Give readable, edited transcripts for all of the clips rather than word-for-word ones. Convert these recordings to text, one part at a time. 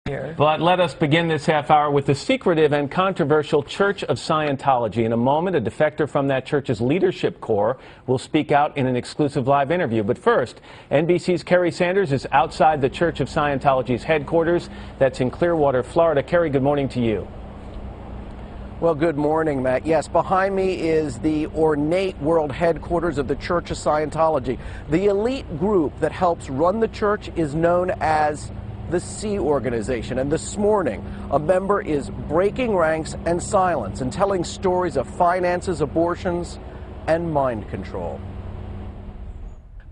But let us begin this half hour with the secretive and controversial Church of Scientology. In a moment, a defector from that church's leadership core will speak out in an exclusive live interview. But first, NBC's Kerry Sanders is outside the Church of Scientology's headquarters. That's in Clearwater, Florida. Kerry, good morning to you. Well, good morning, Matt. Yes, behind me is the ornate world headquarters of the Church of Scientology. The elite group that helps run the church is known as the Sea Organization. And this morning, a member is breaking ranks and silence and telling stories of finances, abortions, and mind control.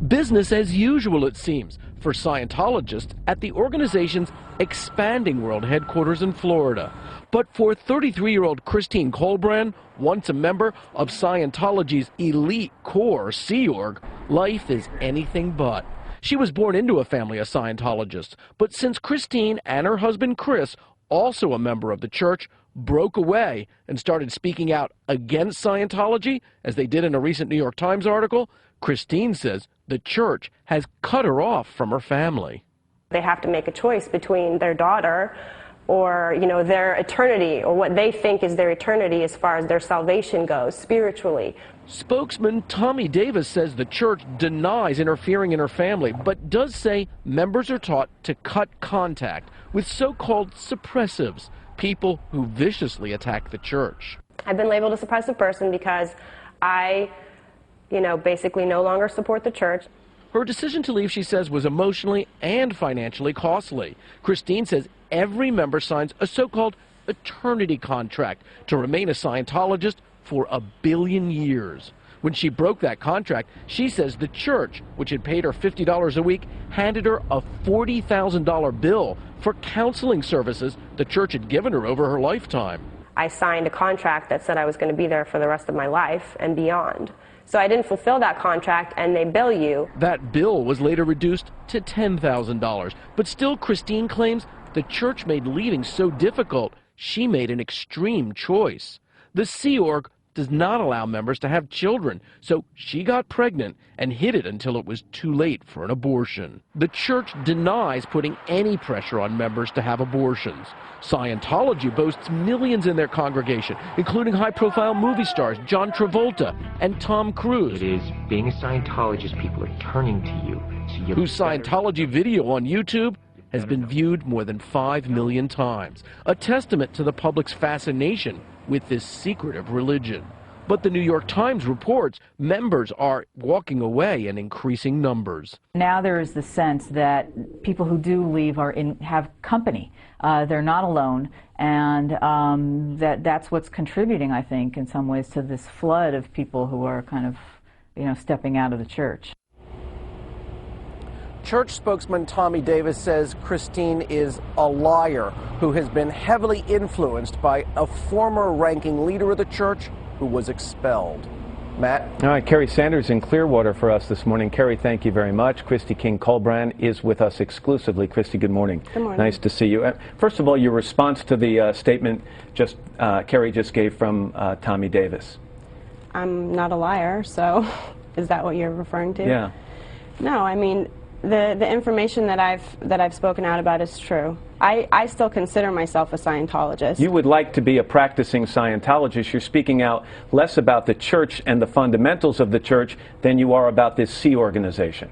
Business as usual, it seems, for Scientologists at the organization's expanding world headquarters in Florida. But for 33-year-old Christie Collbran, once a member of Scientology's elite core, Sea Org, life is anything but. She was born into a family of Scientologists, but since Christine and her husband Chris, also a member of the church, broke away and started speaking out against Scientology, as they did in a recent New York Times article, Christine says the church has cut her off from her family. They have to make a choice between their daughter or, their eternity, or what they think is their eternity as far as their salvation goes, spiritually. Spokesman Tommy Davis says the church denies interfering in her family, but does say members are taught to cut contact with so-called suppressives, people who viciously attack the church. I've been labeled a suppressive person because I, basically no longer support the church. Her decision to leave, she says, was emotionally and financially costly. Christine says every member signs a so-called eternity contract to remain a Scientologist for 1 billion years. When she broke that contract, she says the church, which had paid her $50 a week, handed her a $40,000 bill for counseling services the church had given her over her lifetime. I signed a contract that said I was going to be there for the rest of my life and beyond. So I didn't fulfill that contract, and they bill you. That bill was later reduced to $10,000. But still, Christine claims the church made leaving so difficult, she made an extreme choice. The Sea Org does not allow members to have children, so she got pregnant and hid it until it was too late for an abortion. The church denies putting any pressure on members to have abortions. Scientology boasts millions in their congregation, including high-profile movie stars John Travolta and Tom Cruise. It is being a Scientologist, people are turning to you. So whose Scientology video on YouTube has been viewed more than 5 million times, a testament to the public's fascination with this secretive religion. But the New York Times reports members are walking away in increasing numbers. Now there is the sense that people who do leave have company. They're not alone, and that's what's contributing, I think, in some ways to this flood of people who are kind of, stepping out of the church. Church spokesman Tommy Davis says Christine is a liar who has been heavily influenced by a former ranking leader of the church who was expelled. Matt? All right, Kerry Sanders in Clearwater for us this morning. Kerry, thank you very much. Christie King Collbran is with us exclusively. Christie, good morning. Good morning. Nice to see you. First of all, your response to the statement Kerry just gave from Tommy Davis. I'm not a liar, so is that what you're referring to? Yeah. No, I mean, the information that I've spoken out about is true. I still consider myself a Scientologist. You would like to be a practicing Scientologist. You're speaking out less about the church and the fundamentals of the church than you are about this Sea Organization.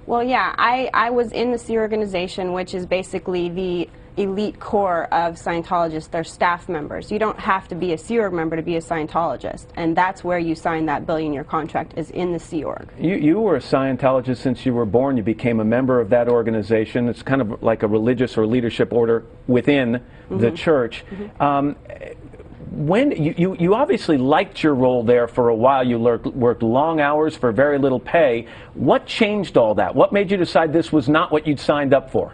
Well, yeah, I was in the Sea Organization, which is basically the elite core of Scientologists. They're staff members. You don't have to be a Sea Org member to be a Scientologist, and that's where you sign that billion-year contract, is in the Sea Org. You were a Scientologist since you were born. You became a member of that organization. It's kind of like a religious or leadership order within the church. When you obviously liked your role there for a while. You worked long hours for very little pay. What changed all that? What made you decide this was not what you'd signed up for?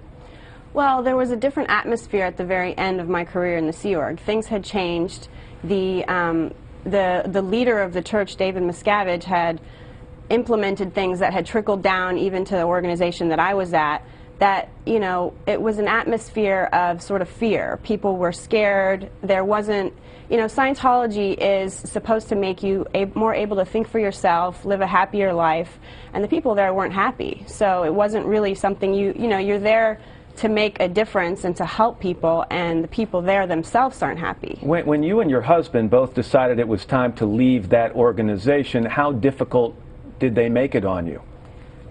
Well, there was a different atmosphere at the very end of my career in the Sea Org. Things had changed. The leader of the church, David Miscavige, had implemented things that had trickled down even to the organization that I was at, that, it was an atmosphere of sort of fear. People were scared. There wasn't, Scientology is supposed to make you more able to think for yourself, live a happier life, and the people there weren't happy. So it wasn't really something you're there make a difference and to help people, and the people there themselves aren't happy. When you and your husband both decided it was time to leave that organization, how difficult did they make it on you?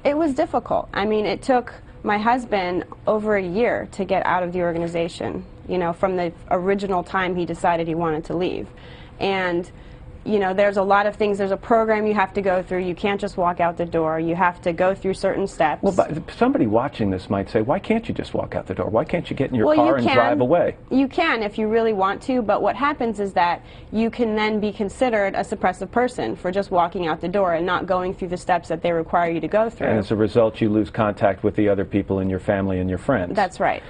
It was difficult. I mean, it took my husband over a year to get out of the organization, you know, from the original time he decided he wanted to leave. And you know, there's a lot of things. There's a program you have to go through. You can't just walk out the door. You have to go through certain steps. Well, but somebody watching this might say, why can't you just walk out the door? Why can't you get in your car and drive away? You can if you really want to, but what happens is that you can then be considered a suppressive person for just walking out the door and not going through the steps that they require you to go through. And as a result, you lose contact with the other people in your family and your friends. That's right.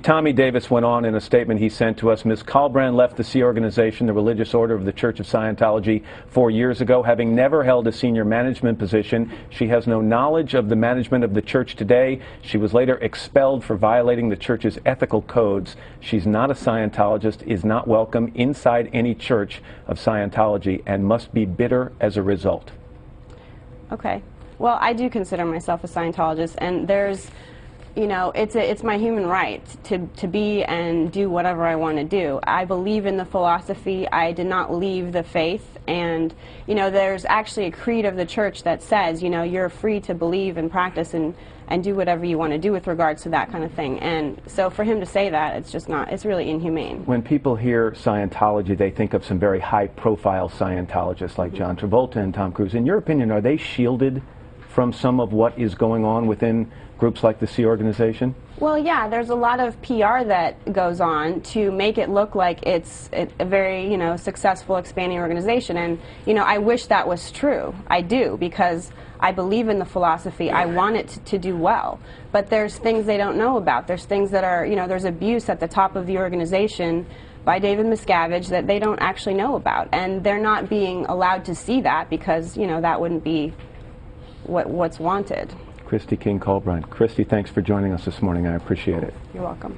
Tommy Davis went on in a statement he sent to us, Ms. Collbran left the Sea Organization, the religious order of the Church of Scientology, 4 years ago. Having never held a senior management position, she has no knowledge of the management of the church today. She was later expelled for violating the church's ethical codes. She's not a Scientologist, is not welcome inside any church of Scientology, and must be bitter as a result. Okay. Well, I do consider myself a Scientologist, and there's, you know, it's my human right to be and do whatever I want to do. I believe in the philosophy. I did not leave the faith, and you know, there's actually a creed of the church that says, you know, you're free to believe and practice and do whatever you want to do with regards to that kind of thing. And so for him to say that, it's just not, it's really inhumane. When people hear Scientology, they think of some very high-profile Scientologists like John Travolta and Tom Cruise. In your opinion, are they shielded from some of what is going on within groups like the Sea Organization? Well, yeah, there's a lot of PR that goes on to make it look like it's a very, you know, successful, expanding organization. And, you know, I wish that was true. I do, because I believe in the philosophy. I want it to do well. But there's things they don't know about. There's things that are, you know, there's abuse at the top of the organization by David Miscavige that they don't actually know about. And they're not being allowed to see that because, you know, that wouldn't be what's wanted. Christie King Collbran. Christie, thanks for joining us this morning. I appreciate it. You're welcome.